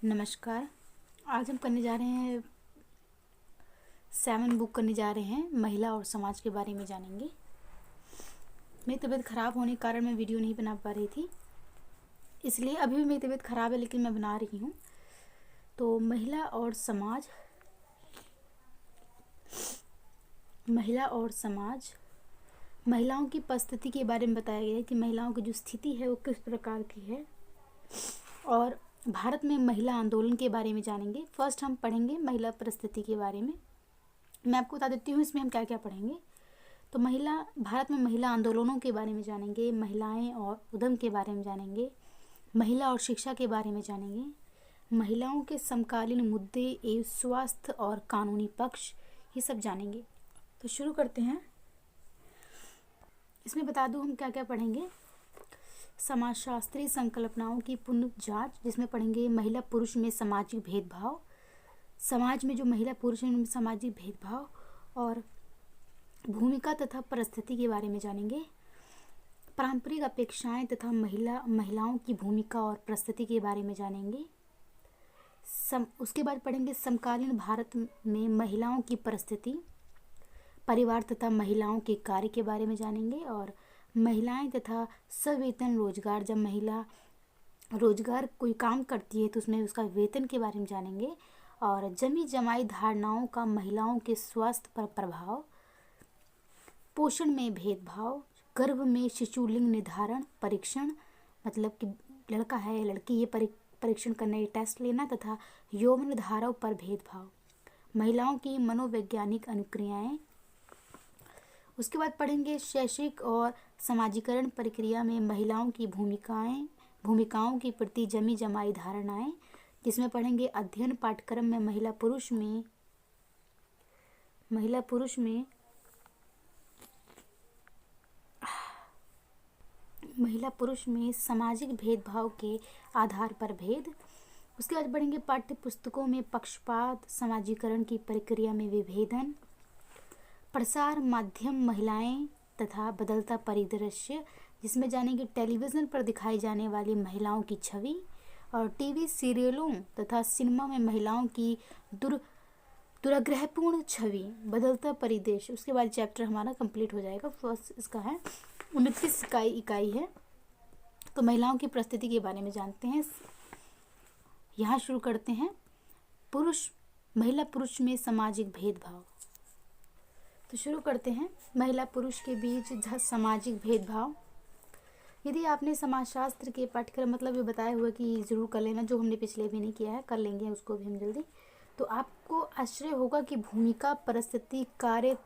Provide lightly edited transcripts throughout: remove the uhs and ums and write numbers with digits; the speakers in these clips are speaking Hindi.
नमस्कार। आज हम करने जा रहे हैं 7 बुक करने जा रहे हैं, महिला और समाज के बारे में जानेंगे। मेरी तबीयत ख़राब होने के कारण मैं वीडियो नहीं बना पा रही थी, इसलिए अभी भी मेरी तबीयत ख़राब है लेकिन मैं बना रही हूँ। तो महिला और समाज, महिलाओं की परिस्थिति के बारे में बताया गया है कि महिलाओं की जो स्थिति है वो किस प्रकार की है, और भारत में महिला आंदोलन के बारे में जानेंगे। फर्स्ट हम पढ़ेंगे महिला परिस्थिति के बारे में। मैं आपको बता देती हूँ इसमें हम क्या क्या पढ़ेंगे। तो भारत में महिला आंदोलनों के बारे में जानेंगे, महिलाएं और उद्यम के बारे में जानेंगे, महिला और शिक्षा के बारे में जानेंगे, महिलाओं के समकालीन मुद्दे एवं स्वास्थ्य और कानूनी पक्ष, ये सब जानेंगे। तो शुरू करते हैं। इसमें बता दूँ हम क्या क्या पढ़ेंगे। समाजशास्त्रीय संकल्पनाओं की पुनर्जांच, जिसमें पढ़ेंगे महिला पुरुष में सामाजिक भेदभाव, समाज में जो महिला पुरुष हैं उनमें सामाजिक भेदभाव और भूमिका तथा परिस्थिति के बारे में जानेंगे। पारंपरिक अपेक्षाएं तथा महिलाओं की भूमिका और परिस्थिति के बारे में जानेंगे। उसके बाद पढ़ेंगे समकालीन भारत में महिलाओं की परिस्थिति, परिवार तथा महिलाओं के कार्य के बारे में जानेंगे। और महिलाएं तथा सवेतन रोजगार, जब महिला रोजगार कोई काम करती है तो उसमें उसका वेतन के बारे में जानेंगे। और जमी जमाई धारणाओं का महिलाओं के स्वास्थ्य पर प्रभाव, पोषण में भेदभाव, गर्भ में शिशु लिंग निर्धारण परीक्षण, मतलब कि लड़का है या लड़की, ये परीक्षण करना, ये टेस्ट लेना, तथा यौन धाराओं पर भेदभाव, महिलाओं की मनोवैज्ञानिक अनुक्रियाएं। उसके बाद पढ़ेंगे शैक्षिक और समाजीकरण प्रक्रिया में महिलाओं की भूमिकाओं के प्रति जमी जमाई धारणाएं, जिसमें पढ़ेंगे अध्ययन पाठ्यक्रम में महिला पुरुष में सामाजिक भेदभाव के आधार पर भेद। उसके बाद पढ़ेंगे पाठ्य पुस्तकों में पक्षपात, समाजीकरण की प्रक्रिया में विभेदन, प्रसार माध्यम महिलाएं तथा बदलता परिदृश्य, जिसमें जानेंगे टेलीविज़न पर दिखाई जाने वाली महिलाओं की छवि और टीवी सीरियलों तथा सिनेमा में महिलाओं की दुराग्रहपूर्ण छवि, बदलता परिदृश्य। उसके बाद चैप्टर हमारा कंप्लीट हो जाएगा। फर्स्ट इसका है 29 इकाई है। तो महिलाओं की परिस्थिति के बारे में जानते हैं। यहाँ शुरू करते हैं। महिला पुरुष में सामाजिक भेदभाव। तो शुरू करते हैं। महिला पुरुष के बीच सामाजिक भेदभाव। यदि आपने समाजशास्त्र के पाठ्यक्रम मतलब ये बताया हुआ कि ज़रूर कर लेना, जो हमने पिछले भी नहीं किया है, कर लेंगे उसको भी हम जल्दी, तो आपको आश्चर्य होगा कि भूमिका, परिस्थिति, कार्य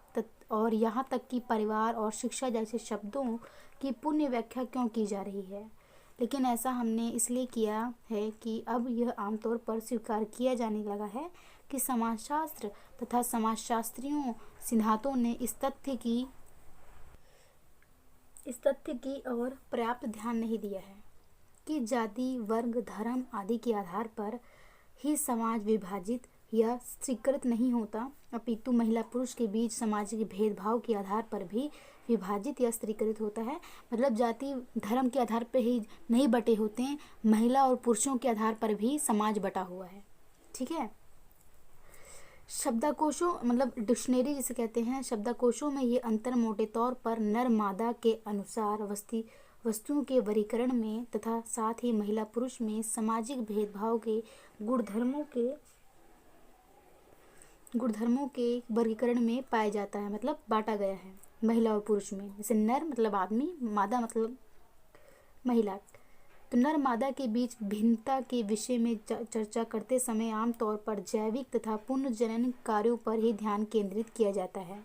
और यहाँ तक कि परिवार और शिक्षा जैसे शब्दों की पुण्य व्याख्या क्यों की जा रही है। लेकिन ऐसा हमने इसलिए किया है कि अब यह आमतौर पर स्वीकार किया जाने लगा है कि समाजशास्त्र तथा समाजशास्त्रियों सिद्धांतों ने इस तथ्य की ओर पर्याप्त ध्यान नहीं दिया है कि जाति, वर्ग, धर्म आदि के आधार पर ही समाज विभाजित या स्वीकृत नहीं होता, अपितु महिला पुरुष के बीच सामाजिक भेदभाव के आधार पर भी विभाजित या स्वीकृत होता है। मतलब जाति धर्म के आधार पर ही नहीं बटे होते हैं, महिला और पुरुषों के आधार पर भी समाज बटा हुआ है। ठीक है। शब्दकोशों मतलब डिक्शनरी जिसे कहते हैं, शब्दकोशों में ये अंतर मोटे तौर पर नर मादा के अनुसार वस्तुओं के वर्गीकरण में तथा साथ ही महिला पुरुष में सामाजिक भेदभाव के गुणधर्मों के वर्गीकरण में पाया जाता है। मतलब बांटा गया है महिला और पुरुष में। जैसे नर मतलब आदमी, मादा मतलब महिला। तो नर मादा के बीच भिन्नता के विषय में चर्चा करते समय आमतौर पर जैविक तथा पुनर्जनन कार्यों पर ही ध्यान केंद्रित किया जाता है,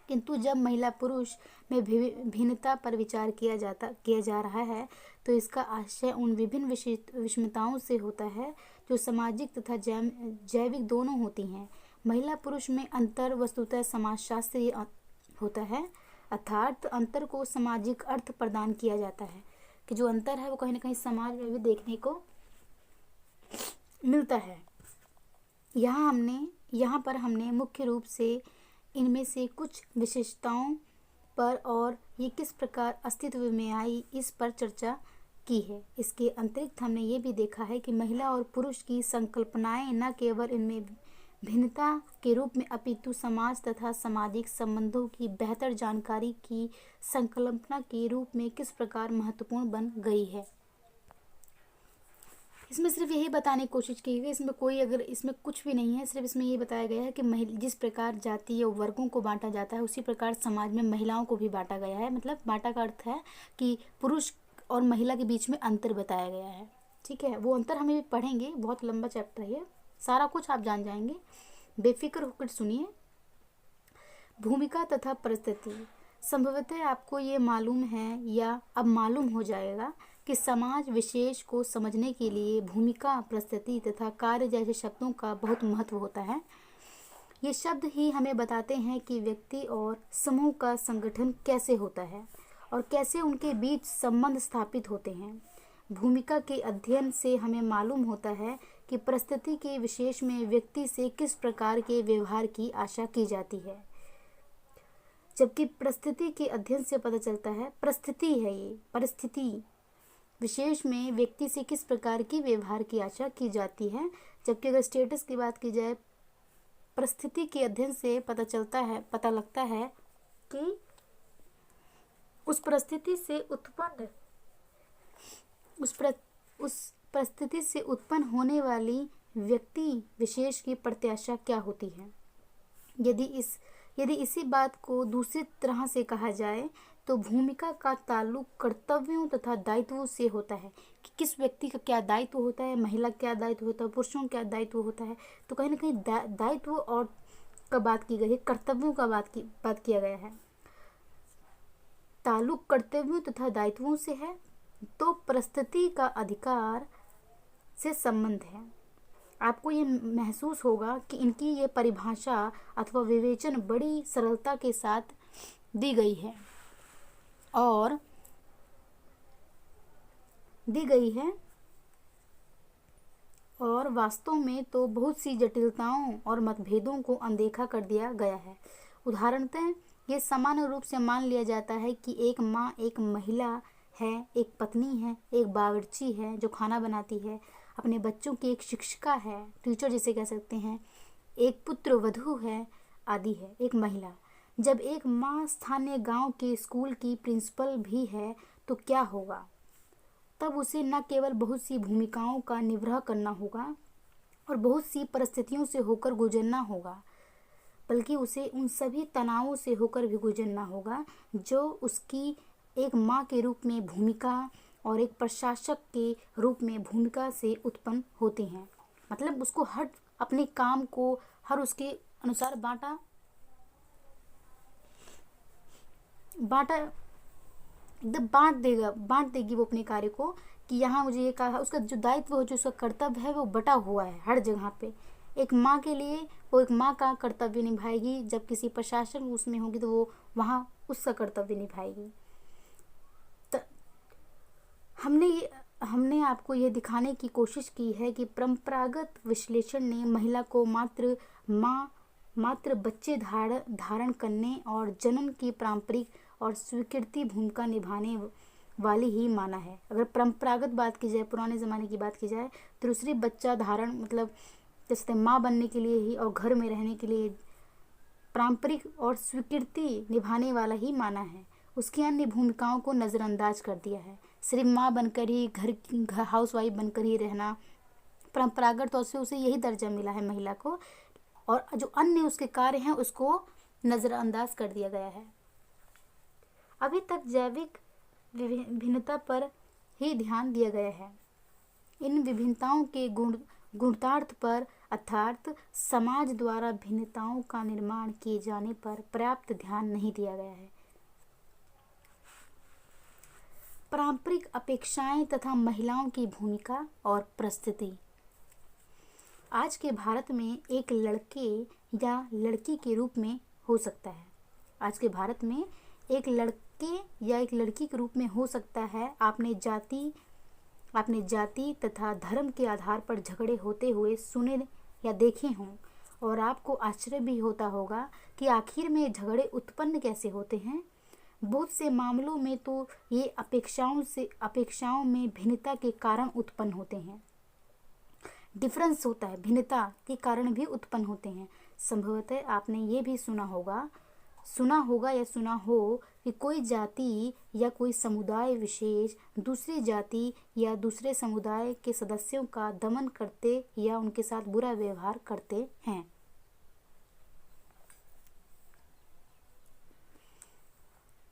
किंतु जब महिला पुरुष में भिन्नता पर विचार किया जा रहा है तो इसका आशय उन विभिन्न विषमताओं से होता है जो सामाजिक तथा जैविक दोनों होती हैं। महिला पुरुष में अंतर वस्तुतः समाजशास्त्रीय होता है, अर्थात अंतर को सामाजिक अर्थ प्रदान किया जाता है कि जो अंतर है वो कहीं ना कहीं समाज में भी देखने को मिलता है। यहाँ पर हमने मुख्य रूप से इनमें से कुछ विशेषताओं पर और ये किस प्रकार अस्तित्व में आई इस पर चर्चा की है। इसके अतिरिक्त हमने ये भी देखा है कि महिला और पुरुष की संकल्पनाएं न केवल इनमें भिन्नता के रूप में अपितु समाज तथा सामाजिक संबंधों की बेहतर जानकारी की संकल्पना के रूप में किस प्रकार महत्वपूर्ण बन गई है। इसमें सिर्फ यही बताने की कोशिश की गई, इसमें कोई अगर इसमें कुछ भी नहीं है, सिर्फ इसमें ये बताया गया है कि जिस प्रकार जातीय वर्गों को बांटा जाता है उसी प्रकार समाज में महिलाओं को भी बांटा गया है। मतलब बांटा का अर्थ है कि पुरुष और महिला के बीच में अंतर बताया गया है। ठीक है, वो अंतर हमें पढ़ेंगे, बहुत लंबा चैप्टर है, सारा कुछ आप जान जाएंगे, बेफिक्र होकर सुनिए। भूमिका तथा परिस्थिति। संभवतः आपको ये मालूम है या अब मालूम हो जाएगा कि समाज विशेष को समझने के लिए भूमिका, परिस्थिति तथा कार्य जैसे शब्दों का बहुत महत्व होता है। ये शब्द ही हमें बताते हैं कि व्यक्ति और समूह का संगठन कैसे होता है और कैसे उनके बीच संबंध स्थापित होते हैं। भूमिका के अध्ययन से हमें मालूम होता है कि परिस्थिति के विशेष में व्यक्ति से किस प्रकार के व्यवहार की आशा की जाती है, जबकि परिस्थिति के अध्ययन से पता चलता है, परिस्थिति है ये, परिस्थिति विशेष में व्यक्ति से किस प्रकार की व्यवहार की आशा की जाती है। जबकि अगर स्टेटस की बात की जाए, परिस्थिति के अध्ययन से पता लगता है कि उस परिस्थिति से उत्पन्न होने वाली व्यक्ति विशेष की प्रत्याशा क्या होती है। यदि इसी बात को दूसरी तरह से कहा जाए तो भूमिका का ताल्लुक कर्तव्यों तथा दायित्वों से होता है कि किस व्यक्ति का क्या दायित्व होता है, महिला क्या दायित्व होता है, पुरुषों का क्या दायित्व होता है। तो कहीं ना कहीं दायित्व और का बात की गई है, कर्तव्यों का बात किया गया है। ताल्लुक कर्तव्यों तथा दायित्वों से है तो परिस्थिति का अधिकार से संबंध है। आपको ये महसूस होगा कि इनकी ये परिभाषा अथवा विवेचन बड़ी सरलता के साथ दी गई है और वास्तव में तो बहुत सी जटिलताओं और मतभेदों को अनदेखा कर दिया गया है। उदाहरणतः ये सामान्य रूप से मान लिया जाता है कि एक माँ एक महिला है, एक पत्नी है, एक बावर्ची है जो खाना बनाती है, अपने बच्चों की एक शिक्षिका है, टीचर जिसे कह सकते हैं, एक पुत्र वधू है आदि है, एक महिला। जब एक माँ स्थानीय गांव के स्कूल की प्रिंसिपल भी है तो क्या होगा? तब उसे न केवल बहुत सी भूमिकाओं का निर्वाह करना होगा और बहुत सी परिस्थितियों से होकर गुजरना होगा, बल्कि उसे उन सभी तनावों से होकर भी गुजरना होगा जो उसकी एक माँ के रूप में भूमिका और एक प्रशासक के रूप में भूमिका से उत्पन्न होते हैं। मतलब उसको हर अपने काम को हर उसके अनुसार एकदम बांट देगी वो अपने कार्य को कि यहाँ मुझे ये कहा, उसका जो दायित्व हो, जो उसका कर्तव्य है वो बटा हुआ है हर जगह पे। एक माँ के लिए वो एक माँ का कर्तव्य निभाएगी, जब किसी प्रशासन उसमें होगी तो वो वहाँ उसका कर्तव्य निभाएगी। हमने आपको ये दिखाने की कोशिश की है कि परंपरागत विश्लेषण ने महिला को मात्र बच्चे धारण करने और जनन की पारंपरिक और स्वीकृति भूमिका निभाने वाली ही माना है। अगर परंपरागत बात की जाए, पुराने ज़माने की बात की जाए, तो दूसरी बच्चा धारण मतलब जैसे माँ बनने के लिए ही और घर में रहने के लिए पारंपरिक और स्वीकृति निभाने वाला ही माना है। उसकी अन्य भूमिकाओं को नज़रअंदाज कर दिया है। सिर्फ माँ बनकर ही घर हाउस वाइफ बनकर ही रहना, परंपरागत तौर से उसे यही दर्जा मिला है महिला को, और जो अन्य उसके कार्य हैं उसको नज़रअंदाज कर दिया गया है। अभी तक जैविक विभिन्नता पर ही ध्यान दिया गया है। इन विभिन्नताओं के गुणार्थ पर अर्थात समाज द्वारा भिन्नताओं का निर्माण किए जाने पर पर्याप्त ध्यान नहीं दिया गया है। पारंपरिक अपेक्षाएं तथा महिलाओं की भूमिका और परिस्थिति। आज के भारत में एक लड़के या लड़की के रूप में हो सकता है। आज के भारत में एक लड़के या एक लड़की के रूप में हो सकता है। आपने जाति तथा धर्म के आधार पर झगड़े होते हुए सुने या देखे हों, और आपको आश्चर्य भी होता होगा कि आखिर में झगड़े उत्पन्न कैसे होते हैं। बहुत से मामलों में तो ये अपेक्षाओं में भिन्नता के कारण उत्पन्न होते हैं। डिफरेंस होता है, भिन्नता के कारण भी उत्पन्न होते हैं। संभवतः आपने ये भी सुना होगा या सुना हो कि कोई जाति या कोई समुदाय विशेष दूसरी जाति या दूसरे समुदाय के सदस्यों का दमन करते या उनके साथ बुरा व्यवहार करते हैं।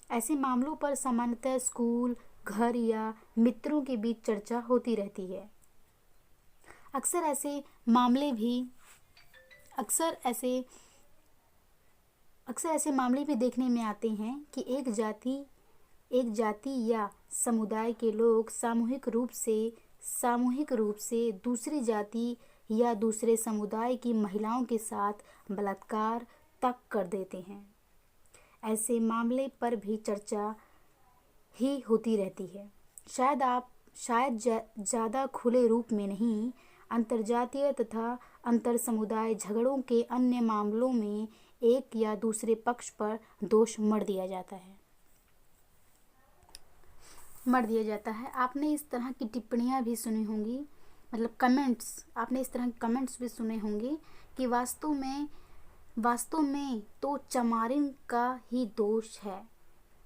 ऐसे मामलों पर सामान्यतः स्कूल, घर या मित्रों के बीच चर्चा होती रहती है। अक्सर ऐसे मामले भी देखने में आते हैं कि एक जाति या समुदाय के लोग सामूहिक रूप से दूसरी जाति या दूसरे समुदाय की महिलाओं के साथ बलात्कार तक कर देते हैं। ऐसे मामले पर भी चर्चा ही होती रहती है। शायद ज़्यादा खुले रूप में नहीं, अंतर्जातीय तथा अंतर समुदाय झगड़ों के अन्य मामलों में एक या दूसरे पक्ष पर दोष मढ़ दिया जाता है। आपने इस तरह की टिप्पणियां भी सुनी होंगी, मतलब कमेंट्स, आपने इस तरह के कमेंट्स भी सुने होंगे कि वास्तव में तो चमारिन का ही दोष है।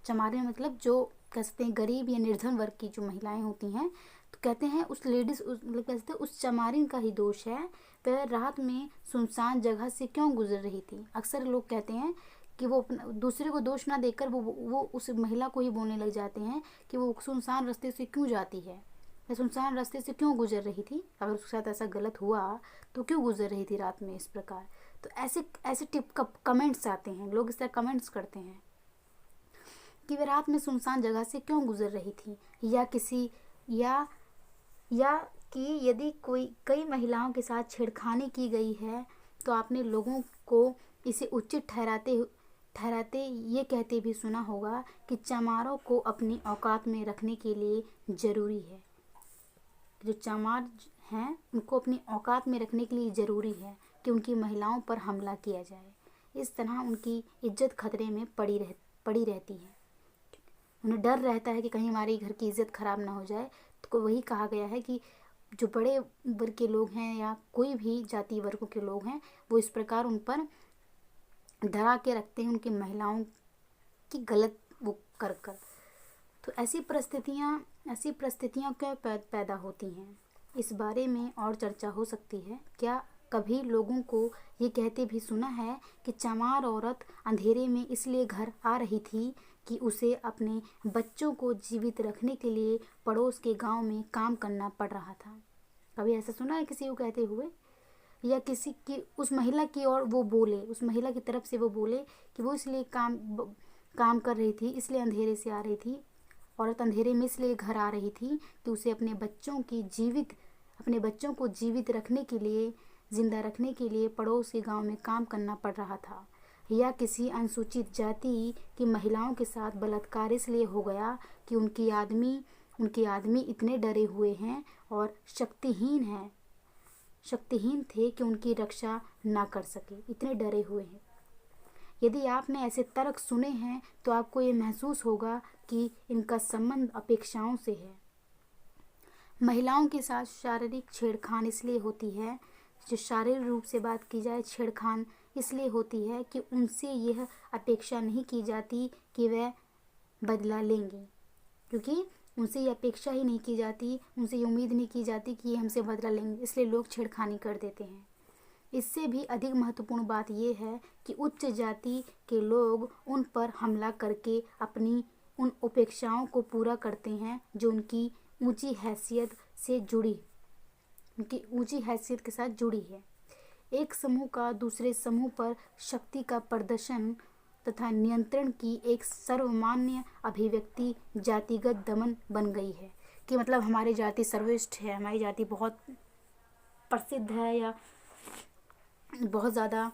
चमारिन मतलब जो कह सकते हैं गरीब या निर्धन वर्ग की जो महिलाएं होती हैं, तो कहते हैं उस चमारिन का ही दोष है। वह रात में सुनसान जगह से क्यों गुजर रही थी। अक्सर लोग कहते हैं कि वो दूसरे को दोष ना देकर वो उस महिला को ही बोलने लग जाते हैं कि वो सुनसान रास्ते से क्यों जाती है, या सुनसान रास्ते से क्यों गुजर रही थी, अगर उसके साथ ऐसा गलत हुआ तो क्यों गुजर रही थी रात में इस प्रकार। तो ऐसे कमेंट्स आते हैं, लोग इस तरह कमेंट्स करते हैं कि वे रात में सुनसान जगह से क्यों गुजर रही थी, या कि यदि कई महिलाओं के साथ छेड़खानी की गई है तो आपने लोगों को इसे उचित ठहराते ये कहते भी सुना होगा कि चमारों को अपनी औकात में रखने के लिए ज़रूरी है, जो चमार हैं उनको अपनी औकात में रखने के लिए ज़रूरी है कि उनकी महिलाओं पर हमला किया जाए। इस तरह उनकी इज्जत खतरे में पड़ी रहती है। उन्हें डर रहता है कि कहीं हमारे घर की इज्जत खराब ना हो जाए। तो वही कहा गया है कि जो बड़े वर्ग के लोग हैं या कोई भी जाति वर्गों के लोग हैं, वो इस प्रकार उन पर डरा के रखते हैं, उनकी महिलाओं की गलत वो कर। तो ऐसी परिस्थितियाँ क्यों पैदा होती हैं, इस बारे में और चर्चा हो सकती है। क्या कभी लोगों को ये कहते भी सुना है कि चमार औरत अंधेरे में इसलिए घर आ रही थी कि उसे अपने बच्चों को जीवित रखने के लिए पड़ोस के गांव में काम करना पड़ रहा था। कभी ऐसा सुना है किसी को कहते हुए, या किसी की उस महिला की ओर वो बोले, उस महिला की तरफ से वो बोले कि वो इसलिए काम कर रही थी, इसलिए अंधेरे से आ रही थी। औरत अंधेरे में इसलिए घर आ रही थी कि उसे अपने बच्चों को जीवित रखने के लिए, जिंदा रखने के लिए पड़ोस के गांव में काम करना पड़ रहा था। या किसी अनुसूचित जाति की महिलाओं के साथ बलात्कार इसलिए हो गया कि उनके आदमी इतने डरे हुए हैं और शक्तिहीन थे कि उनकी रक्षा ना कर सके, इतने डरे हुए हैं। यदि आपने ऐसे तर्क सुने हैं तो आपको ये महसूस होगा कि इनका संबंध अपेक्षाओं से है। महिलाओं के साथ शारीरिक छेड़खानी इसलिए होती है, जो शारीरिक रूप से बात की जाए, छेड़खान इसलिए होती है कि उनसे यह अपेक्षा नहीं की जाती कि वह बदला लेंगी, क्योंकि उनसे ये अपेक्षा ही नहीं की जाती, उनसे ये उम्मीद नहीं की जाती कि ये हमसे बदला लेंगे, इसलिए लोग छेड़खानी कर देते हैं। इससे भी अधिक महत्वपूर्ण बात यह है कि उच्च जाति के लोग उन पर हमला करके अपनी उन अपेक्षाओं को पूरा करते हैं जो उनकी ऊंची हैसियत के साथ जुड़ी है। एक समूह का दूसरे समूह पर शक्ति का प्रदर्शन तथा नियंत्रण की एक सर्वमान्य अभिव्यक्ति जातिगत दमन बन गई है। कि मतलब हमारी जाति सर्वश्रेष्ठ है, हमारी जाति बहुत प्रसिद्ध है या बहुत ज़्यादा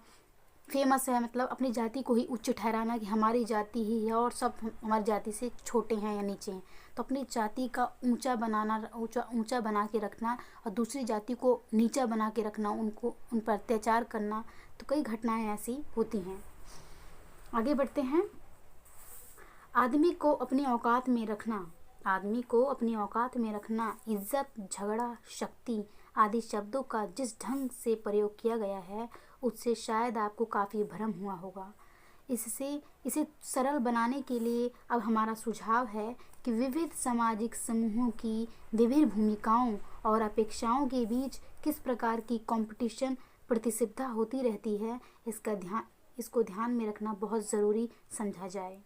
फेमस है, मतलब अपनी जाति को ही उच्च ठहराना कि हमारी जाति ही है और सब हमारी जाति से छोटे हैं या नीचे हैं। तो अपनी जाति का ऊंचा बना के रखना और दूसरी जाति को नीचा बना के रखना, उन पर अत्याचार करना, तो कई घटनाएं ऐसी होती हैं। आगे बढ़ते हैं। आदमी को अपनी औकात में रखना, आदमी को अपनी औकात में रखना, इज्जत, झगड़ा, शक्ति आदि शब्दों का जिस ढंग से प्रयोग किया गया है उससे शायद आपको काफ़ी भ्रम हुआ होगा। इसे सरल बनाने के लिए अब हमारा सुझाव है कि विविध सामाजिक समूहों की विभिन्न भूमिकाओं और अपेक्षाओं के बीच किस प्रकार की कंपटीशन प्रतिस्पर्धा होती रहती है, इसको ध्यान में रखना बहुत ज़रूरी समझा जाए।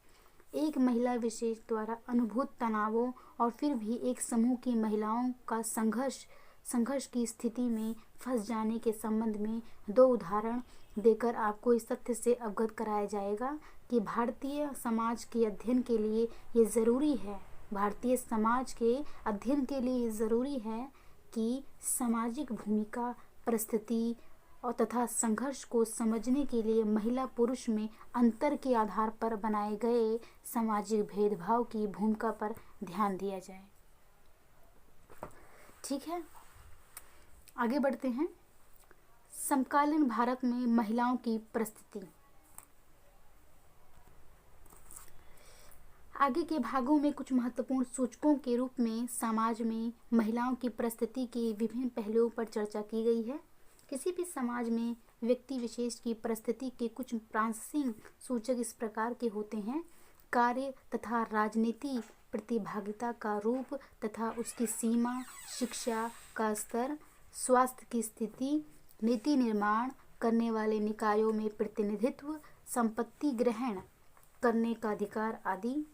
एक महिला विशेष द्वारा अनुभूत तनावों और फिर भी एक समूह की महिलाओं का संघर्ष की स्थिति में फंस जाने के संबंध में 2 उदाहरण देकर आपको इस तथ्य से अवगत कराया जाएगा कि भारतीय समाज के अध्ययन के लिए ये ज़रूरी है कि सामाजिक भूमिका, परिस्थिति और तथा संघर्ष को समझने के लिए महिला पुरुष में अंतर के आधार पर बनाए गए सामाजिक भेदभाव की भूमिका पर ध्यान दिया जाए। ठीक है, आगे बढ़ते हैं। समकालीन भारत में महिलाओं की परिस्थिति। आगे के भागों में कुछ महत्वपूर्ण सूचकों के रूप में समाज में महिलाओं की परिस्थिति के विभिन्न पहलुओं पर चर्चा की गई है। किसी भी समाज में व्यक्ति विशेष की परिस्थिति के कुछ प्रासंगिक सूचक इस प्रकार के होते हैं: कार्य तथा राजनीति प्रतिभागिता का रूप तथा उसकी सीमा, शिक्षा का स्तर, स्वास्थ्य की स्थिति, नीति निर्माण करने वाले निकायों में प्रतिनिधित्व, संपत्ति ग्रहण करने का अधिकार आदि।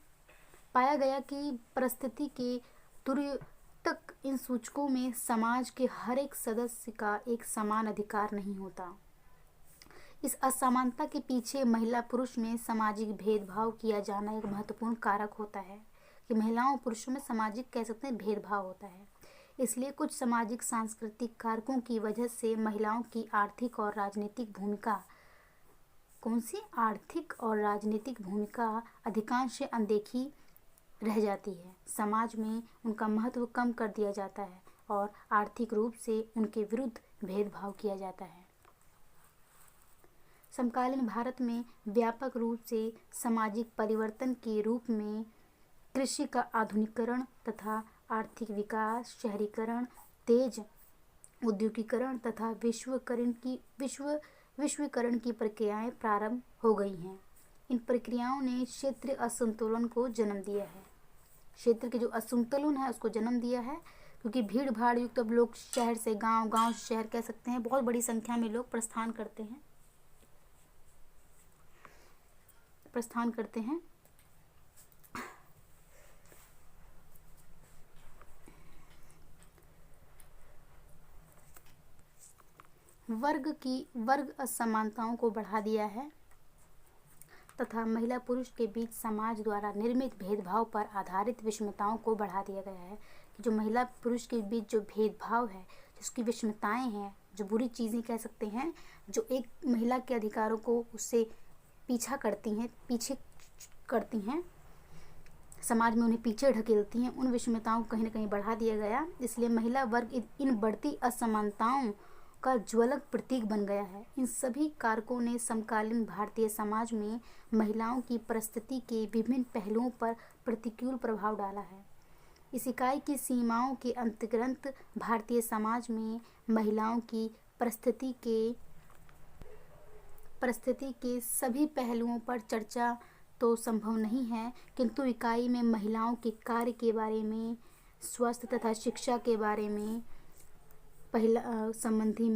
पाया गया कि परिस्थिति के तक इन सूचकों में समाज के हर एक सदस्य का एक समान अधिकार नहीं होता। इस असमानता के पीछे महिला पुरुष में सामाजिक भेदभाव किया जाना एक महत्वपूर्ण कारक होता है कि महिलाओं पुरुषों में सामाजिक कह सकते हैं भेदभाव होता है। इसलिए कुछ सामाजिक सांस्कृतिक कारकों की वजह से महिलाओं की आर्थिक और राजनीतिक भूमिका अधिकांश अनदेखी रह जाती है। समाज में उनका महत्व कम कर दिया जाता है और आर्थिक रूप से उनके विरुद्ध भेदभाव किया जाता है। समकालीन भारत में व्यापक रूप से सामाजिक परिवर्तन के रूप में कृषि का आधुनिकीकरण तथा आर्थिक विकास, शहरीकरण, तेज औद्योगिकरण तथा विश्वीकरण की प्रक्रियाएं प्रारंभ हो गई हैं। इन प्रक्रियाओं ने क्षेत्रीय असंतुलन को जन्म दिया है। क्षेत्र के जो असंतुलन है उसको जन्म दिया है, क्योंकि भीड़ भाड़ युक्त अब लोग शहर से गांव, गांव से शहर कह सकते हैं, बहुत बड़ी संख्या में लोग प्रस्थान करते हैं। वर्ग असमानताओं को बढ़ा दिया है तथा महिला पुरुष के बीच समाज द्वारा निर्मित भेदभाव पर आधारित विषमताओं को बढ़ा दिया गया है। कि जो महिला पुरुष के बीच जो भेदभाव है, जिसकी विषमताएं हैं, जो बुरी चीज़ें कह सकते हैं, जो एक महिला के अधिकारों को उससे पीछे करती हैं, समाज में उन्हें पीछे ढकेलती हैं, उन विषमताओं को कहीं ना कहीं बढ़ा दिया गया। इसलिए महिला वर्ग इन बढ़ती असमानताओं का ज्वलक प्रतीक बन गया है। इन सभी कारकों ने समकालीन भारतीय समाज में महिलाओं की परिस्थिति के विभिन्न पहलुओं पर प्रतिकूल प्रभाव डाला है। इस इकाई की सीमाओं के अंतर्गत भारतीय समाज में महिलाओं की परिस्थिति के सभी पहलुओं पर चर्चा तो संभव नहीं है, किंतु इकाई में महिलाओं के कार्य के बारे में, स्वास्थ्य तथा शिक्षा के बारे में संबंधी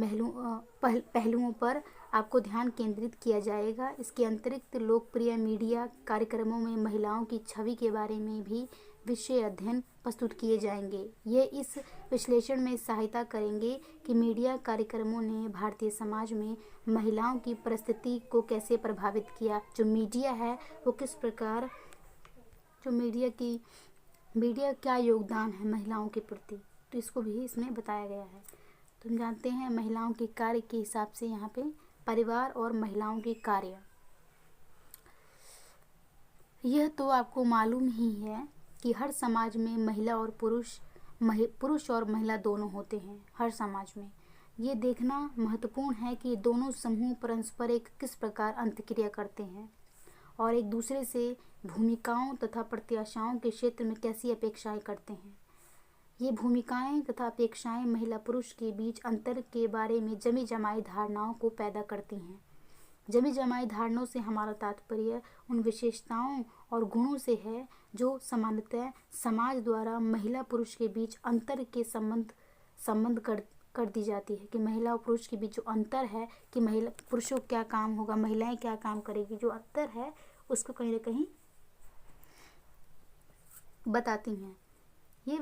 पहलुओं पर आपको ध्यान केंद्रित किया जाएगा। इसके अतिरिक्त लोकप्रिय मीडिया कार्यक्रमों में महिलाओं की छवि के बारे में भी विषय अध्ययन प्रस्तुत किए जाएंगे। ये इस विश्लेषण में सहायता करेंगे कि मीडिया कार्यक्रमों ने भारतीय समाज में महिलाओं की परिस्थिति को कैसे प्रभावित किया। जो मीडिया है वो किस प्रकार, जो मीडिया क्या योगदान है महिलाओं के प्रति, तो इसको भी इसमें बताया गया है। तो हम जानते हैं महिलाओं के कार्य के हिसाब से यहाँ पे परिवार और महिलाओं के कार्य, यह तो आपको मालूम ही है कि हर समाज में महिला और पुरुष और महिला दोनों होते हैं। हर समाज में ये देखना महत्वपूर्ण है कि दोनों समूह परस्पर एक किस प्रकार अंतक्रिया करते हैं और एक दूसरे से भूमिकाओं तथा प्रत्याशाओं के क्षेत्र में कैसी अपेक्षाएं करते हैं। ये भूमिकाएं तथा अपेक्षाएं महिला पुरुष के बीच अंतर के बारे में जमी जमाई धारणाओं को पैदा करती हैं। जमी जमाई धारणाओं से हमारा तात्पर्य उन विशेषताओं और गुणों से है जो सामान्यतः समाज द्वारा महिला पुरुष के बीच अंतर के संबंध कर दी जाती है कि महिला और पुरुष के बीच जो अंतर है कि महिला पुरुषों को क्या काम होगा, महिलाएं क्या काम करेगी, जो अंतर है उसको कहीं ना कहीं बताती हैं। ये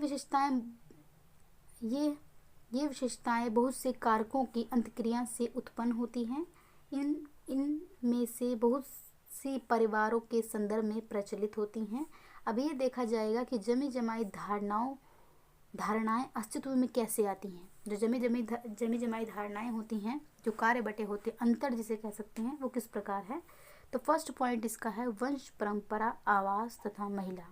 विशेषताएं बहुत से कारकों की अंतक्रिया से उत्पन्न होती हैं। इनमें से बहुत सी परिवारों के संदर्भ में प्रचलित होती हैं। अब ये देखा जाएगा कि जमी जमाई धारणाएं अस्तित्व में कैसे आती हैं। जो जमी जमाई धारणाएं होती हैं, जो कार्य बटे होते अंतर जिसे कह सकते हैं, वो किस प्रकार है। तो फर्स्ट पॉइंट इसका है वंश परंपरा, आवास तथा महिला।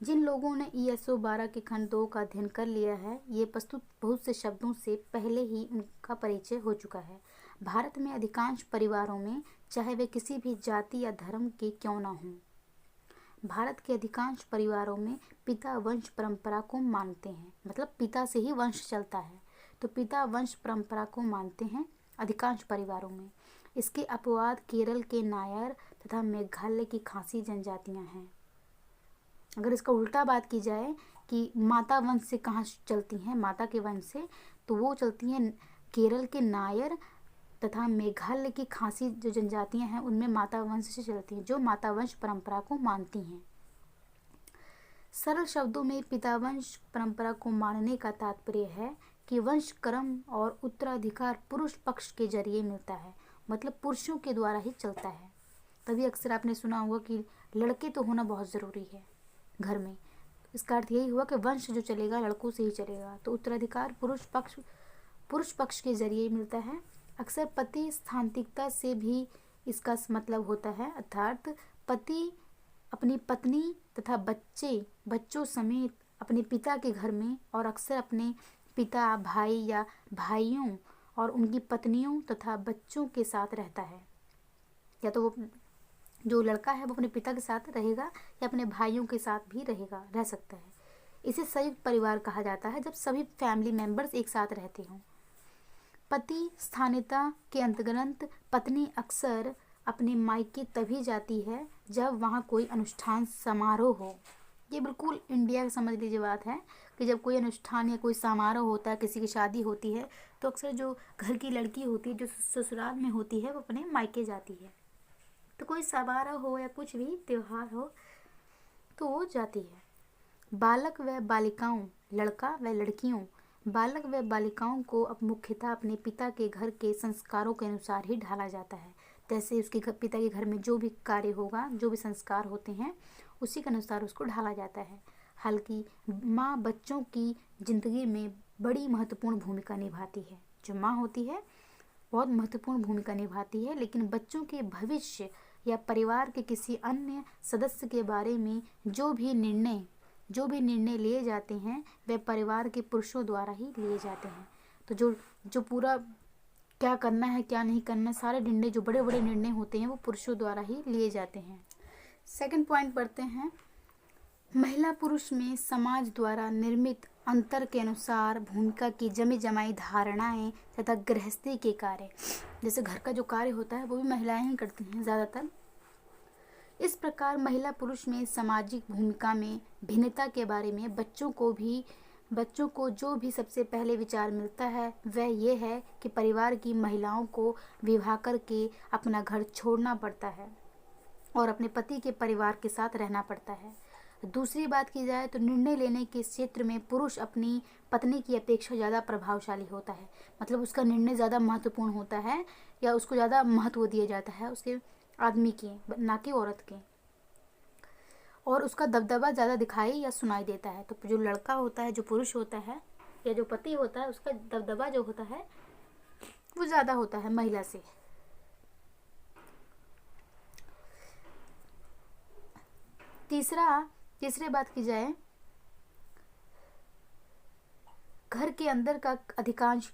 जिन लोगों ने ESO 12 के खंड 2 का अध्ययन कर लिया है, ये प्रस्तुत बहुत से शब्दों से पहले ही उनका परिचय हो चुका है। भारत में अधिकांश परिवारों में, चाहे वे किसी भी जाति या धर्म के क्यों न हों, भारत के अधिकांश परिवारों में पिता वंश परंपरा को मानते हैं। मतलब पिता से ही वंश चलता है, तो पिता वंश परंपरा को मानते हैं अधिकांश परिवारों में। इसके अपवाद केरल के नायर तथा मेघालय की खासी जनजातियां हैं। अगर इसका उल्टा बात की जाए कि माता वंश से कहाँ चलती हैं, माता के वंश से, तो वो चलती हैं केरल के नायर तथा मेघालय की खासी जो जनजातियां हैं उनमें माता वंश से चलती हैं, जो माता वंश परंपरा को मानती हैं। सरल शब्दों में पिता वंश परंपरा को मानने का तात्पर्य है कि वंश क्रम और उत्तराधिकार पुरुष पक्ष के जरिए मिलता है, मतलब पुरुषों के द्वारा ही चलता है। तभी अक्सर आपने सुना होगा कि लड़के तो होना बहुत ज़रूरी है घर में। इसका अर्थ यही हुआ कि वंश जो चलेगा लड़कों से ही चलेगा। तो उत्तराधिकार पुरुष पक्ष के जरिए मिलता है। अक्सर पति स्थांतिकता से भी इसका मतलब होता है, अर्थात पति अपनी पत्नी तथा बच्चों समेत अपने पिता के घर में और अक्सर अपने पिता, भाई या भाइयों और उनकी पत्नियों तथा बच्चों के साथ रहता है। या तो वो जो लड़का है वो अपने पिता के साथ रहेगा या अपने भाइयों के साथ भी रह सकता है। इसे संयुक्त परिवार कहा जाता है जब सभी फैमिली मेंबर्स एक साथ रहते हों। पति स्थानीयता के अंतर्गत पत्नी अक्सर अपने मायके तभी जाती है जब वहाँ कोई अनुष्ठान समारोह हो। ये बिल्कुल इंडिया की समझ लीजिए बात है कि जब कोई अनुष्ठान या कोई समारोह होता है, किसी की शादी होती है, तो अक्सर जो घर की लड़की होती है जो ससुराल में होती है वो अपने मायके जाती है। तो कोई समारोह हो या कुछ भी त्योहार हो तो वो जाती है। बालक व बालिकाओं, लड़का व लड़कियों, बालक व बालिकाओं को अब मुख्यतः अपने पिता के घर के संस्कारों के अनुसार ही ढाला जाता है। जैसे उसके पिता के घर में जो भी कार्य होगा, जो भी संस्कार होते हैं, उसी के अनुसार उसको ढाला जाता है। हालांकि माँ बच्चों की जिंदगी में बड़ी महत्वपूर्ण भूमिका निभाती है। जो माँ होती है बहुत महत्वपूर्ण भूमिका निभाती है, लेकिन बच्चों के भविष्य या परिवार के किसी अन्य सदस्य के बारे में जो भी निर्णय लिए जाते हैं वे परिवार के पुरुषों द्वारा ही लिए जाते हैं। तो जो पूरा क्या करना है क्या नहीं करना, सारे निर्णय जो बड़े बड़े निर्णय होते हैं वो पुरुषों द्वारा ही लिए जाते हैं। सेकंड पॉइंट पढ़ते हैं, महिला पुरुष में समाज द्वारा निर्मित अंतर के अनुसार भूमिका की जमी जमाई धारणाएं तथा गृहस्थी के कार्य, जैसे घर का जो कार्य होता है वो भी महिलाएं ही करती हैं ज़्यादातर। इस प्रकार महिला पुरुष में सामाजिक भूमिका में भिन्नता के बारे में बच्चों को जो भी सबसे पहले विचार मिलता है वह ये है कि परिवार की महिलाओं को विवाह करके अपना घर छोड़ना पड़ता है और अपने पति के परिवार के साथ रहना पड़ता है। दूसरी बात की जाए तो निर्णय लेने के क्षेत्र में पुरुष अपनी पत्नी की अपेक्षा ज़्यादा प्रभावशाली होता है, मतलब उसका निर्णय ज़्यादा महत्वपूर्ण होता है या उसको ज़्यादा महत्व दिया जाता है उसके आदमी के, ना कि औरत के, और उसका दबदबा ज़्यादा दिखाई या सुनाई देता है। तो जो लड़का होता है, जो पुरुष होता है या जो पति होता है, उसका दबदबा जो होता है वो ज़्यादा होता है महिला से। तीसरी बात की जाए, घर के अंदर का अधिकांश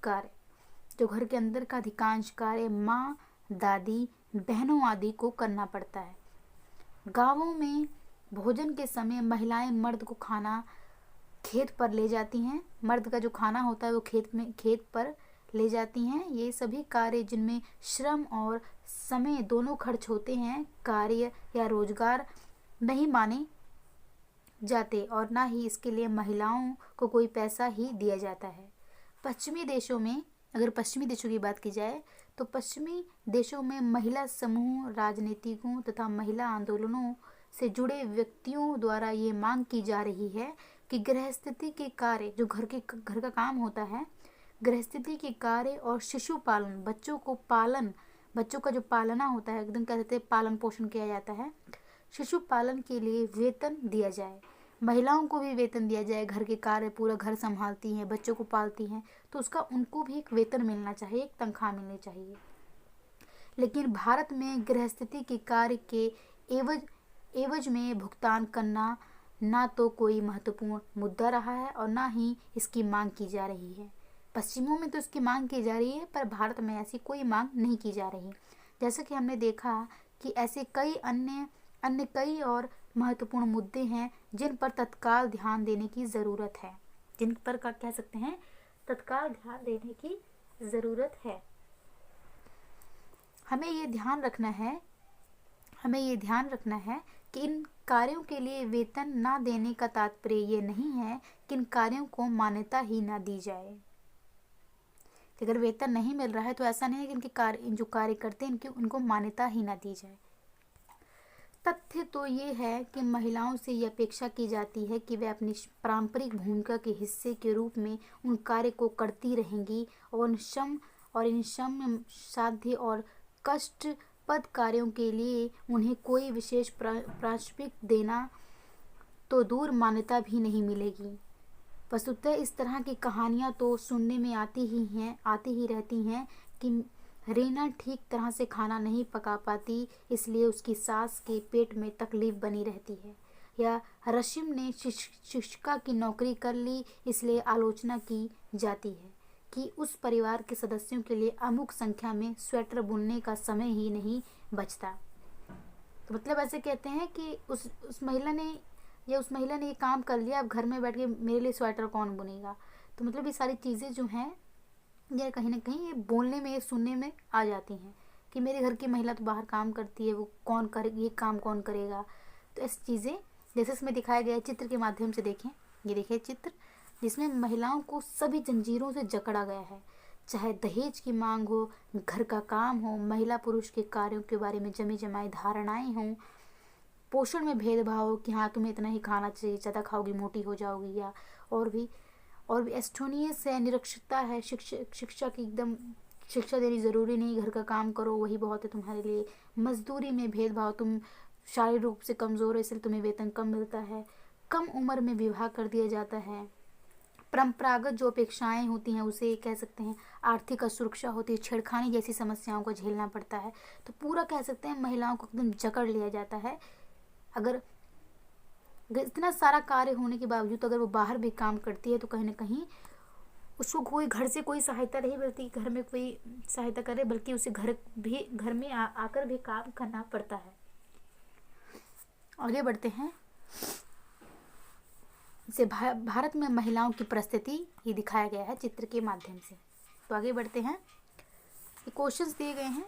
कार्य माँ, दादी बहनों आदि को करना पड़ता है। गांवों में भोजन के समय महिलाएं मर्द को खाना खेत पर ले जाती हैं। मर्द का जो खाना होता है वो खेत पर ले जाती हैं। ये सभी कार्य जिनमें श्रम और समय दोनों खर्च होते हैं, कार्य या रोजगार नहीं माने जाते और ना ही इसके लिए महिलाओं को कोई पैसा ही दिया जाता है। पश्चिमी देशों में, अगर पश्चिमी देशों की बात की जाए तो पश्चिमी देशों में महिला समूह, राजनीतिकों तथा महिला आंदोलनों से जुड़े व्यक्तियों द्वारा ये मांग की जा रही है कि गृहस्थी के कार्य, जो घर का काम होता है, गृहस्थी के कार्य और शिशु पालन, बच्चों का जो पालना होता है, एकदम कहते हैं पालन पोषण किया जाता है, शिशु पालन के लिए वेतन दिया जाए। महिलाओं को भी वेतन दिया जाए, घर के कार्य, पूरा घर संभालती हैं, बच्चों को पालती हैं, तो उसका उनको भी एक वेतन मिलना चाहिए, एक तनख्वाह मिलनी चाहिए। लेकिन भारत में गृहस्थी के कार्य के एवज में भुगतान करना ना तो कोई महत्वपूर्ण मुद्दा रहा है और ना ही इसकी मांग की जा रही है। पश्चिमों में तो इसकी मांग की जा रही है, पर भारत में ऐसी कोई मांग नहीं की जा रही। जैसा कि हमने देखा कि ऐसे कई अन्य कई और महत्वपूर्ण मुद्दे हैं जिन पर तत्काल ध्यान देने की ज़रूरत है, जिन पर कह सकते हैं तत्काल ध्यान देने की ज़रूरत है। हमें ये ध्यान रखना है कि इन कार्यों के लिए वेतन ना देने का तात्पर्य ये नहीं है कि इन कार्यों को मान्यता ही ना दी जाए। अगर वेतन नहीं मिल रहा है तो ऐसा नहीं है कि जो कार्य करते हैं उनको मान्यता ही ना दी जाए। तथ्य तो ये है कि महिलाओं से ये अपेक्षा की जाती है कि वे अपनी पारंपरिक भूमिका के हिस्से के रूप में उन कार्य को करती रहेंगी और इन श्रम साध्य और कष्टप्रद कार्यों के लिए उन्हें कोई विशेष प्रायश्चित देना तो दूर, मान्यता भी नहीं मिलेगी। वस्तुतः इस तरह की कहानियाँ तो सुनने में आती ही रहती हैं कि रीना ठीक तरह से खाना नहीं पका पाती, इसलिए उसकी सास के पेट में तकलीफ बनी रहती है, या रशीम ने शिक्षिका की नौकरी कर ली, इसलिए आलोचना की जाती है कि उस परिवार के सदस्यों के लिए अमुक संख्या में स्वेटर बुनने का समय ही नहीं बचता। तो मतलब ऐसे कहते हैं कि उस महिला ने ये काम कर लिया, अब घर में बैठ के मेरे लिए स्वेटर कौन बुनेगा। तो मतलब ये सारी चीज़ें जो हैं ये कहीं ना कहीं ये बोलने में, ये सुनने में आ जाती हैं कि मेरे घर की महिला तो बाहर काम करती है, वो कौन करेगी, ये काम कौन करेगा। तो ऐसी चीज़ें जैसे इसमें दिखाया गया है चित्र के माध्यम से देखें, ये देखिए चित्र जिसमें महिलाओं को सभी जंजीरों से जकड़ा गया है, चाहे दहेज की मांग हो, घर का काम हो, महिला पुरुष के कार्यों के बारे में जमी जमाई धारणाएं हों, पोषण में भेदभाव कि हाँ तुम्हें इतना ही खाना चाहिए, ज़्यादा खाओगी मोटी हो जाओगी, या और भी एस्टोनियस है, निरक्षरता है, शिक्षा की एकदम शिक्षा देनी ज़रूरी नहीं, घर का काम करो वही बहुत है तुम्हारे लिए। मजदूरी में भेदभाव, तुम शारीरिक रूप से कमज़ोर है इसलिए तुम्हें वेतन कम मिलता है। कम उम्र में विवाह कर दिया जाता है। परंपरागत जो अपेक्षाएं होती हैं उसे कह सकते हैं आर्थिक असुरक्षा होती है, छेड़खानी जैसी समस्याओं को झेलना पड़ता है। तो पूरा कह सकते हैं महिलाओं को एकदम जकड़ लिया जाता है। अगर इतना सारा कार्य होने के बावजूद अगर वो बाहर भी काम करती है तो कहीं ना कहीं उसको कोई घर से कोई सहायता नहीं मिलती, घर में कोई सहायता करे, बल्कि उसे घर में आकर भी काम करना पड़ता है। आगे बढ़ते हैं। इसे भारत में महिलाओं की परिस्थिति ये दिखाया गया है चित्र के माध्यम से। तो आगे बढ़ते हैं। क्वेश्चंस दिए गए हैं।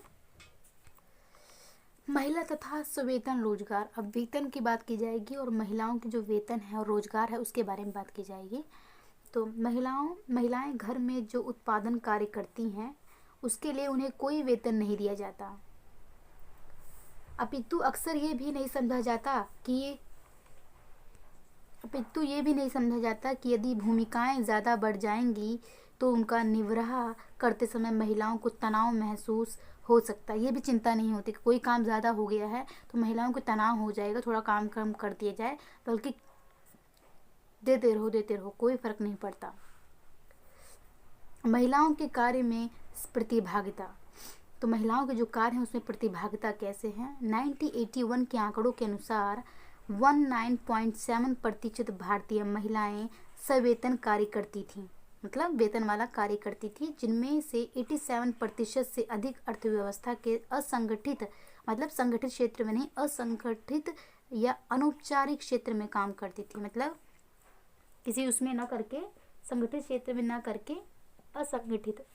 महिला तथा स्वेतन रोजगार। अब वेतन की बात की जाएगी और महिलाओं की जो वेतन है और रोजगार है उसके बारे में बात की जाएगी। तो महिलाएं घर में जो उत्पादन कार्य करती हैं उसके लिए उन्हें कोई वेतन नहीं दिया जाता, अपितु अक्सर ये भी नहीं समझा जाता कि यदि भूमिकाएं ज़्यादा बढ़ जाएंगी तो उनका निर्वाह करते समय महिलाओं को तनाव महसूस हो सकता है। ये भी चिंता नहीं होती कि कोई काम ज़्यादा हो गया है तो महिलाओं को तनाव हो जाएगा, थोड़ा काम कम कर दिया जाए, बल्कि देते रहो, कोई फ़र्क नहीं पड़ता। महिलाओं के कार्य में प्रतिभागिता। तो महिलाओं के जो कार्य हैं उसमें प्रतिभागिता कैसे हैं। 1981 के आंकड़ों के अनुसार 19.7% भारतीय महिलाएं सवेतन कार्य करती थीं। मतलब वेतन वाला कार्य करती थी, जिनमें से 87% से अधिक अर्थव्यवस्था के असंगठित, मतलब संगठित क्षेत्र में नहीं, असंगठित या अनौपचारिक क्षेत्र में काम करती थी। मतलब किसी उसमें ना करके, संगठित क्षेत्र में ना करके असंगठित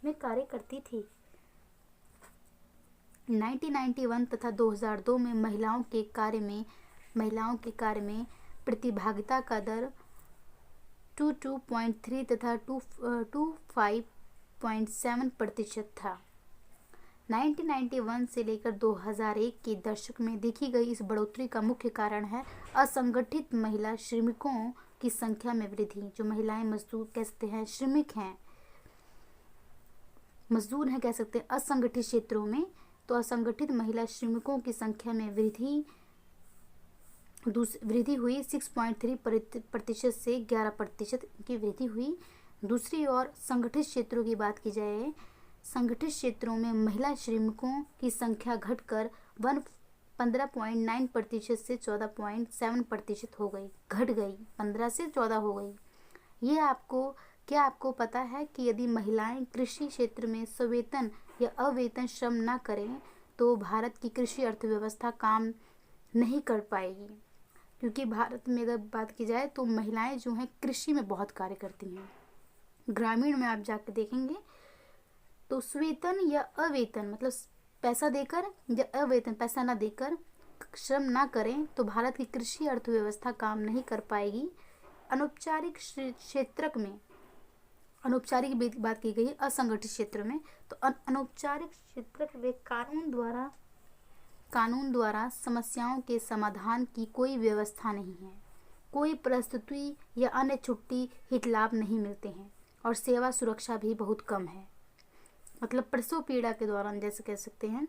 में कार्य करती थी। 1991 तथा 2002 में महिलाओं के कार्य में प्रतिभागिता का दर 22.3 तथा 25.7% था। 1991 से लेकर 2001 के दशक में देखी गई इस बढ़ोतरी का मुख्य कारण है असंगठित महिला श्रमिकों की संख्या में वृद्धि। जो महिलाएं मजदूर कह सकते हैं, श्रमिक हैं, मजदूर हैं कह सकते हैं असंगठित क्षेत्रों में, तो असंगठित महिला श्रमिकों की संख्या में वृद्धि हुई 6.3% से 11% की वृद्धि हुई। दूसरी ओर संगठित क्षेत्रों की बात की जाए, संगठित क्षेत्रों में महिला श्रमिकों की संख्या घटकर 15.9% से 14.7% हो गई, घट गई, 15 से 14 हो गई। ये आपको पता है कि यदि महिलाएं कृषि क्षेत्र में सवेतन या अवेतन श्रम ना करें तो भारत की कृषि अर्थव्यवस्था काम नहीं कर पाएगी। क्योंकि भारत में अगर बात की जाए तो महिलाएं जो हैं कृषि में बहुत कार्य करती हैं। ग्रामीण में आप जाकर देखेंगे तो सवेतन या अवेतन, मतलब पैसा देकर या अवेतन पैसा ना देकर श्रम ना करें तो भारत की कृषि अर्थव्यवस्था काम नहीं कर पाएगी। अनौपचारिक क्षेत्र में, अनौपचारिक की बात की गई असंगठित क्षेत्र में, तो अनौपचारिक क्षेत्र में कानून द्वारा समस्याओं के समाधान की कोई व्यवस्था नहीं है, कोई प्रस्तुति या अन्य छुट्टी हित लाभ नहीं मिलते हैं और सेवा सुरक्षा भी बहुत कम है। मतलब प्रसव पीड़ा के दौरान जैसे कह सकते हैं,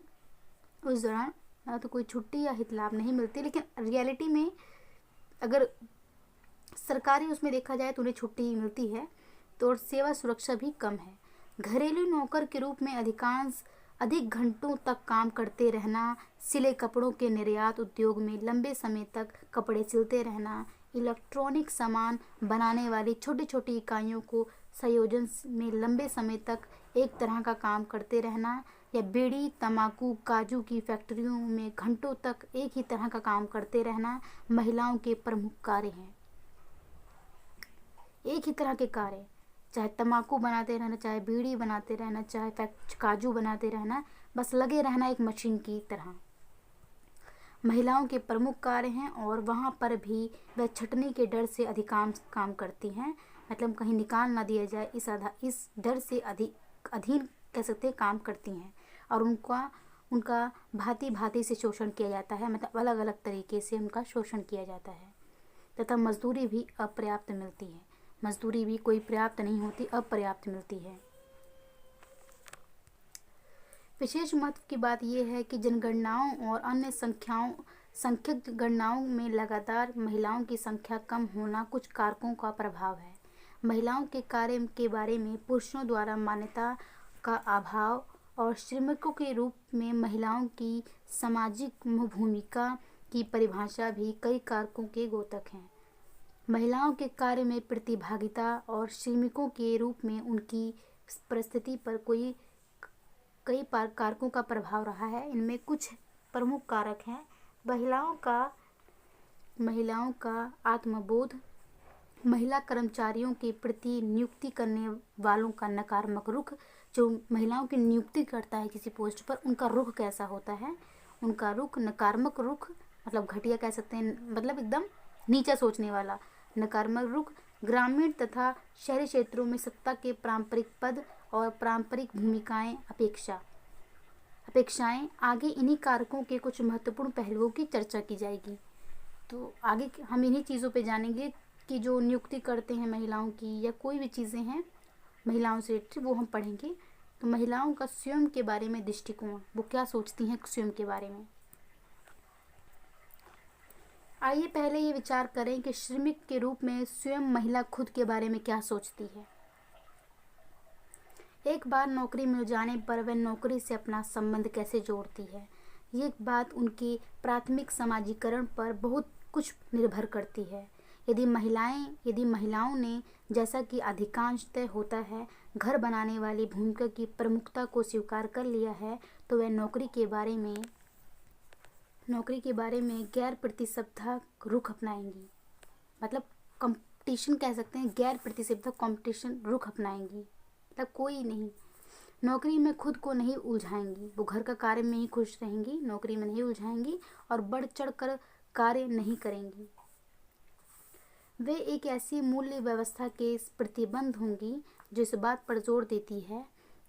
उस दौरान ना तो कोई छुट्टी या हित लाभ नहीं मिलती, लेकिन रियलिटी में अगर सरकारी उसमें देखा जाए तो उन्हें छुट्टी ही मिलती है, तो और सेवा सुरक्षा भी कम है। घरेलू नौकर के रूप में अधिक घंटों तक काम करते रहना, सिले कपड़ों के निर्यात उद्योग में लंबे समय तक कपड़े सिलते रहना, इलेक्ट्रॉनिक सामान बनाने वाली छोटी छोटी इकाइयों को संयोजन में लंबे समय तक एक तरह का काम करते रहना, या बीड़ी, तंबाकू, काजू की फैक्ट्रियों में घंटों तक एक ही तरह का काम करते रहना महिलाओं के प्रमुख कार्य हैं। एक ही तरह के कार्य, चाहे तंबाकू बनाते रहना, चाहे बीड़ी बनाते रहना, चाहे काजू बनाते रहना, बस लगे रहना एक मशीन की तरह, महिलाओं के प्रमुख कार्य हैं। और वहाँ पर भी वह छटनी के डर से अधिकांश काम करती हैं, मतलब कहीं निकाल ना दिया जाए इस डर से अधीन कह सकते हैं काम करती हैं। और उनका भांति भांति से शोषण किया जाता है, मतलब अलग अलग तरीके से उनका शोषण किया जाता है। तथा मजदूरी भी अपर्याप्त मिलती है, मजदूरी भी कोई पर्याप्त नहीं होती, अपर्याप्त मिलती है। विशेष महत्व की बात यह है कि जनगणनाओं और अन्य सांख्यिक गणनाओं में लगातार महिलाओं की संख्या कम होना कुछ कारकों का प्रभाव है। महिलाओं के कार्य के बारे में पुरुषों द्वारा मान्यता का अभाव और श्रमिकों के रूप में महिलाओं की सामाजिक भूमिका की परिभाषा भी कई कारकों के द्योतक हैं। महिलाओं के कार्य में प्रतिभागिता और श्रमिकों के रूप में उनकी परिस्थिति पर कई कारकों का प्रभाव रहा है। इनमें कुछ प्रमुख कारक हैं। महिलाओं का आत्मबोध, महिला कर्मचारियों के प्रति नियुक्ति करने वालों का नकारात्मक रुख, जो महिलाओं की नियुक्ति करता है किसी पोस्ट पर, उनका रुख कैसा होता है, उनका रुख नकारात्मक रुख, मतलब घटिया कह सकते हैं, मतलब एकदम नीचा सोचने वाला नकारात्मक रुख। ग्रामीण तथा शहरी क्षेत्रों में सत्ता के पारंपरिक पद और पारंपरिक भूमिकाएं, अपेक्षाएं। आगे इन्हीं कारकों के कुछ महत्वपूर्ण पहलुओं की चर्चा की जाएगी। तो आगे हम इन्हीं चीज़ों पे जानेंगे कि जो नियुक्ति करते हैं महिलाओं की या कोई भी चीज़ें हैं महिलाओं से रिलेटेड, वो हम पढ़ेंगे। तो महिलाओं का स्वयं के बारे में दृष्टिकोण, वो क्या सोचती हैं स्वयं के बारे में। आइए पहले ये विचार करें कि श्रमिक के रूप में स्वयं महिला खुद के बारे में क्या सोचती है। एक बार नौकरी मिल जाने पर वह नौकरी से अपना संबंध कैसे जोड़ती है, ये बात उनके प्राथमिक समाजीकरण पर बहुत कुछ निर्भर करती है। यदि महिलाओं ने, जैसा कि अधिकांशतः होता है, घर बनाने वाली भूमिका की प्रमुखता को स्वीकार कर लिया है, तो वह नौकरी के बारे में गैर प्रतिस्पर्धा रुख अपनाएंगी। मतलब कंपटीशन कह सकते हैं, गैर प्रतिस्पर्धा कंपटीशन रुख अपनाएंगी। मतलब कोई नहीं, नौकरी में खुद को नहीं उलझाएंगी, वो घर का कार्य में ही खुश रहेंगी, नौकरी में नहीं उलझाएंगी और बढ़ चढ़ कर कार्य नहीं करेंगी। वे एक ऐसी मूल्य व्यवस्था के प्रतिबंध होंगी जो इस बात पर जोर देती है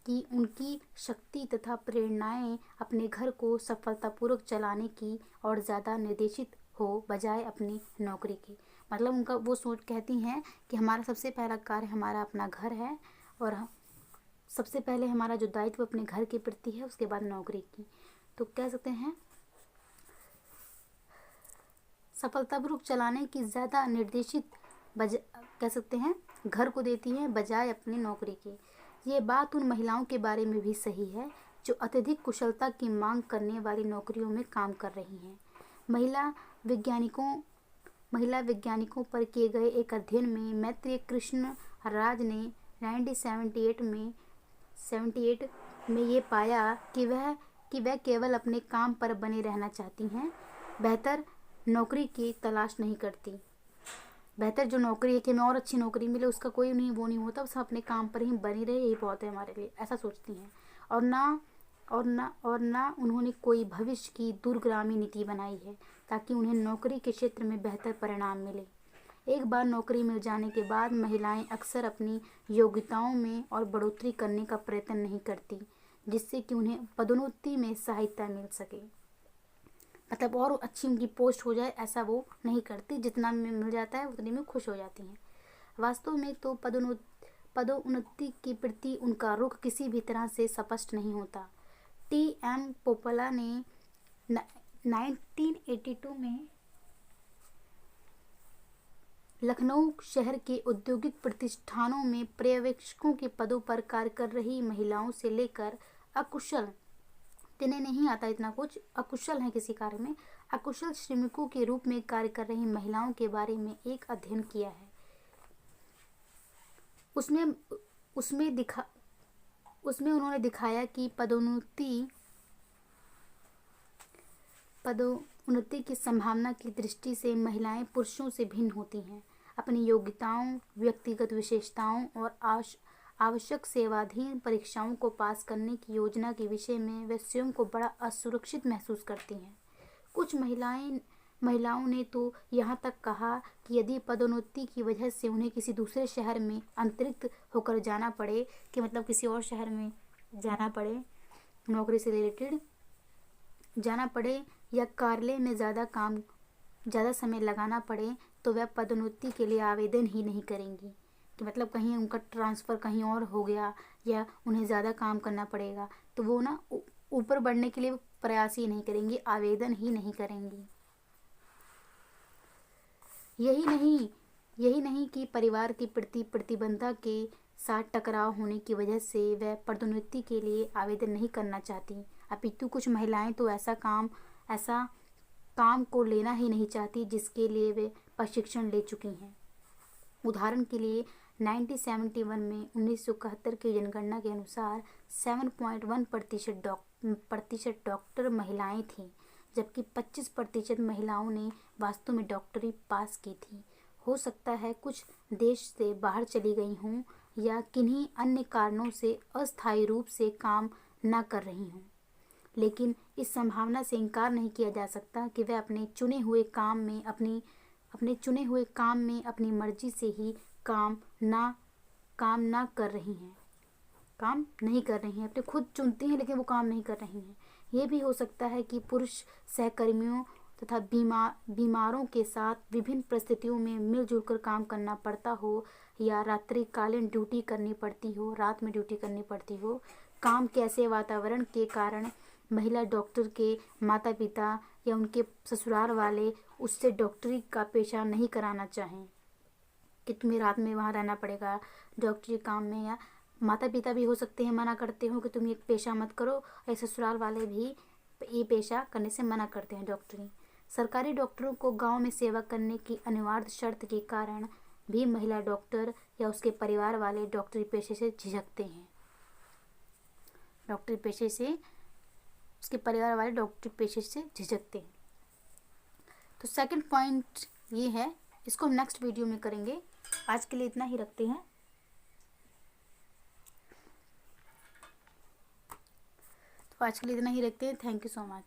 कि उनकी शक्ति तथा प्रेरणाएं अपने घर को सफलतापूर्वक चलाने की ओर ज़्यादा निर्देशित हो, बजाय अपनी नौकरी की। मतलब उनका वो सोच कहती हैं कि हमारा सबसे पहला कार्य हमारा अपना घर है और सबसे पहले हमारा जो दायित्व अपने घर के प्रति है, उसके बाद नौकरी की। तो कह सकते हैं सफलतापूर्वक चलाने की ज़्यादा निर्देशित कह सकते हैं घर को देती है, बजाय अपनी नौकरी के। ये बात उन महिलाओं के बारे में भी सही है जो अत्यधिक कुशलता की मांग करने वाली नौकरियों में काम कर रही हैं। महिला वैज्ञानिकों पर किए गए एक अध्ययन में मैत्रेय कृष्ण राज ने 1978 में ये पाया कि वह केवल अपने काम पर बने रहना चाहती हैं, बेहतर नौकरी की तलाश नहीं करती। बेहतर जो नौकरी है कि हमें और अच्छी नौकरी मिले, उसका कोई नहीं वो नहीं होता, सब अपने काम पर ही बनी रहे, यही बहुत है हमारे लिए, ऐसा सोचती हैं। और ना उन्होंने कोई भविष्य की दूरगामी नीति बनाई है ताकि उन्हें नौकरी के क्षेत्र में बेहतर परिणाम मिले। एक बार नौकरी मिल जाने के बाद महिलाएं अक्सर अपनी योग्यताओं में और बढ़ोतरी करने का प्रयत्न नहीं करती, जिससे कि उन्हें पदोन्नति में सहायता मिल सके। मतलब और अच्छी उनकी पोस्ट हो जाए, ऐसा वो नहीं करती, जितना में मिल जाता है उतने में खुश हो जाती हैं। वास्तव में तो पदोन्नति के प्रति उनका रुख किसी भी तरह से स्पष्ट नहीं होता। T.M. पोपला ने 1982 में लखनऊ शहर के औद्योगिक प्रतिष्ठानों में पर्यवेक्षकों के पदों पर कार्य कर रही महिलाओं से लेकर जिन्हें नहीं आता इतना कुछ, अकुशल है किसी कार्य में, अकुशल श्रमिकों के रूप में कार्य कर रही महिलाओं के बारे में एक अध्ययन किया है। उसमें उन्होंने दिखाया कि पदोन्नति की संभावना की दृष्टि से महिलाएं पुरुषों से भिन्न होती हैं। अपनी योग्यताओं, व्यक्तिगत विशेषताओं और आवश्यक सेवाधीन परीक्षाओं को पास करने की योजना के विषय में वे स्वयं को बड़ा असुरक्षित महसूस करती हैं। कुछ महिलाओं ने तो यहाँ तक कहा कि यदि पदोन्नति की वजह से उन्हें किसी दूसरे शहर में अंतरिक्त होकर जाना पड़े, कि मतलब किसी और शहर में जाना पड़े, नौकरी से रिलेटेड जाना पड़े, या कार्यालय में ज़्यादा समय लगाना पड़े, तो वह पदोन्नति के लिए आवेदन ही नहीं करेंगी। कि मतलब कहीं उनका ट्रांसफ़र कहीं और हो गया या उन्हें ज़्यादा काम करना पड़ेगा, तो वो ना ऊपर बढ़ने के लिए प्रयास ही नहीं करेंगी, आवेदन ही नहीं करेंगी। यही नहीं कि परिवार के प्रति प्रतिबद्धता के साथ टकराव होने की वजह से वह पदोन्नति के लिए आवेदन नहीं करना चाहती, अपितु कुछ महिलाएं तो ऐसा काम को लेना ही नहीं चाहती जिसके लिए वे प्रशिक्षण ले चुकी हैं। उदाहरण के लिए 1971 में 1971 की जनगणना के अनुसार 7.1% डॉक्टर महिलाएं थीं, जबकि 25% महिलाओं ने वास्तव में डॉक्टरी पास की थी। हो सकता है कुछ देश से बाहर चली गई हों या किन्हीं अन्य कारणों से अस्थायी रूप से काम न कर रही हों, लेकिन इस संभावना से इनकार नहीं किया जा सकता कि वह अपने चुने हुए काम में अपनी मर्जी से ही काम नहीं कर रही हैं, अपने खुद चुनती हैं लेकिन वो काम नहीं कर रही हैं। ये भी हो सकता है कि पुरुष सहकर्मियों तथा बीमारों के साथ विभिन्न परिस्थितियों में मिलजुल कर काम करना पड़ता हो, या रात्रिकालीन ड्यूटी करनी पड़ती हो, रात में ड्यूटी करनी पड़ती हो। काम के ऐसे वातावरण के कारण महिला डॉक्टर के माता पिता या उनके ससुराल वाले उससे डॉक्टरी का पेशा नहीं कराना चाहें कि तुम्हें रात में वहाँ रहना पड़ेगा डॉक्टरी काम में, या माता पिता भी हो सकते हैं मना करते हो कि तुम ये पेशा मत करो, या ससुराल वाले भी ये पेशा करने से मना करते हैं डॉक्टरी। सरकारी डॉक्टरों को गांव में सेवा करने की अनिवार्य शर्त के कारण भी महिला डॉक्टर या उसके परिवार वाले डॉक्टरी पेशे से झिझकते हैं। डॉक्टरी पेशे से उसके परिवार वाले डॉक्टरी पेशे से झिझकते हैं। तो सेकंड पॉइंट ये है, इसको हम नेक्स्ट वीडियो में करेंगे। आज के लिए इतना ही रखते हैं। तो आज के लिए इतना ही रखते हैं। Thank you so much.